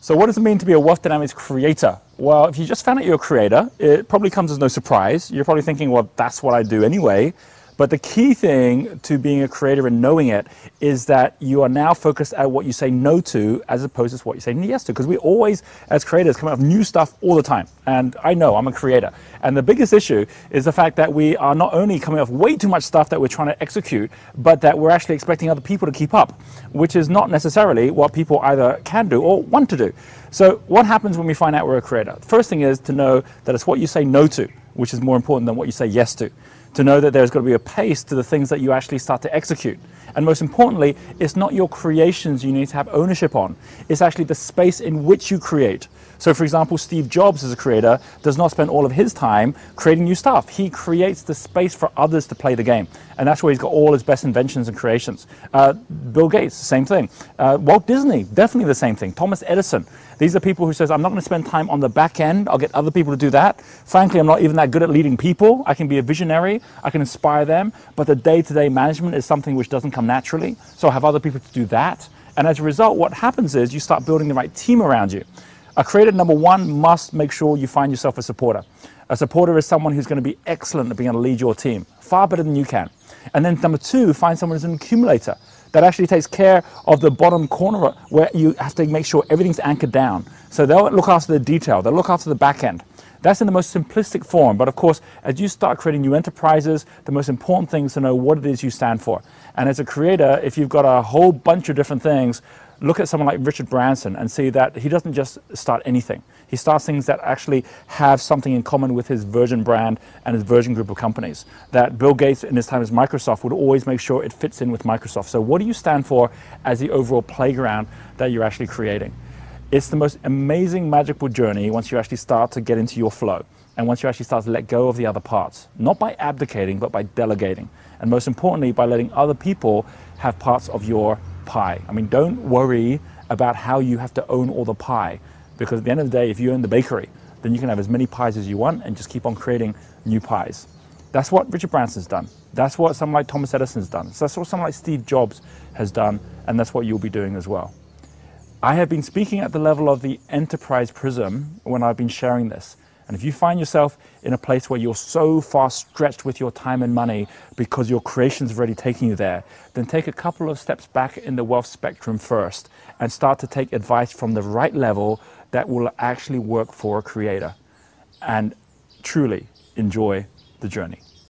So what does it mean to be a wealth dynamics creator? Well, if you just found out you're a creator, it probably comes as no surprise. You're probably thinking, well, that's what I do anyway. But the key thing to being a creator and knowing it is that you are now focused at what you say no to as opposed to what you say yes to. Because we always, as creators, come out with new stuff all the time. And I know I'm a creator. And the biggest issue is the fact that we are not only coming off way too much stuff that we're trying to execute, but that we're actually expecting other people to keep up, which is not necessarily what people either can do or want to do. So what happens when we find out we're a creator? The first thing is to know that it's what you say no to, which is more important than what you say yes to. To know that there's got to be a pace to the things that you actually start to execute. And most importantly, it's not your creations you need to have ownership on. It's actually the space in which you create. So for example, Steve Jobs as a creator does not spend all of his time creating new stuff. He creates the space for others to play the game. And that's where he's got all his best inventions and creations. Bill Gates, same thing. Walt Disney, definitely the same thing. Thomas Edison. These are people who says, I'm not going to spend time on the back end. I'll get other people to do that. Frankly, I'm not even that good at leading people. I can be a visionary. I can inspire them. But the day-to-day management is something which doesn't come naturally. So I have other people to do that. And as a result, what happens is you start building the right team around you. A creator, number one, must make sure you find yourself a supporter. A supporter is someone who's going to be excellent at being able to lead your team, far better than you can. And then number two, find someone who's an accumulator that actually takes care of the bottom corner where you have to make sure everything's anchored down. So they'll look after the detail, they'll look after the back end. That's in the most simplistic form, but of course, as you start creating new enterprises, the most important thing is to know what it is you stand for. And as a creator, if you've got a whole bunch of different things, look at someone like Richard Branson and see that he doesn't just start anything. He starts things that actually have something in common with his Virgin brand and his Virgin group of companies. That Bill Gates in his time as Microsoft would always make sure it fits in with Microsoft. So what do you stand for as the overall playground that you're actually creating? It's the most amazing, magical journey once you actually start to get into your flow. And once you actually start to let go of the other parts. Not by abdicating, but by delegating. And most importantly, by letting other people have parts of your pie. I mean, don't worry about how you have to own all the pie, because at the end of the day, if you own the bakery, then you can have as many pies as you want and just keep on creating new pies. That's what Richard Branson's done. That's what someone like Thomas Edison's done. So that's what someone like Steve Jobs has done, and that's what you'll be doing as well. I have been speaking at the level of the enterprise prism when I've been sharing this. And if you find yourself in a place where you're so far stretched with your time and money because your creation's already taking you there, then take a couple of steps back in the wealth spectrum first and start to take advice from the right level that will actually work for a creator. And truly enjoy the journey.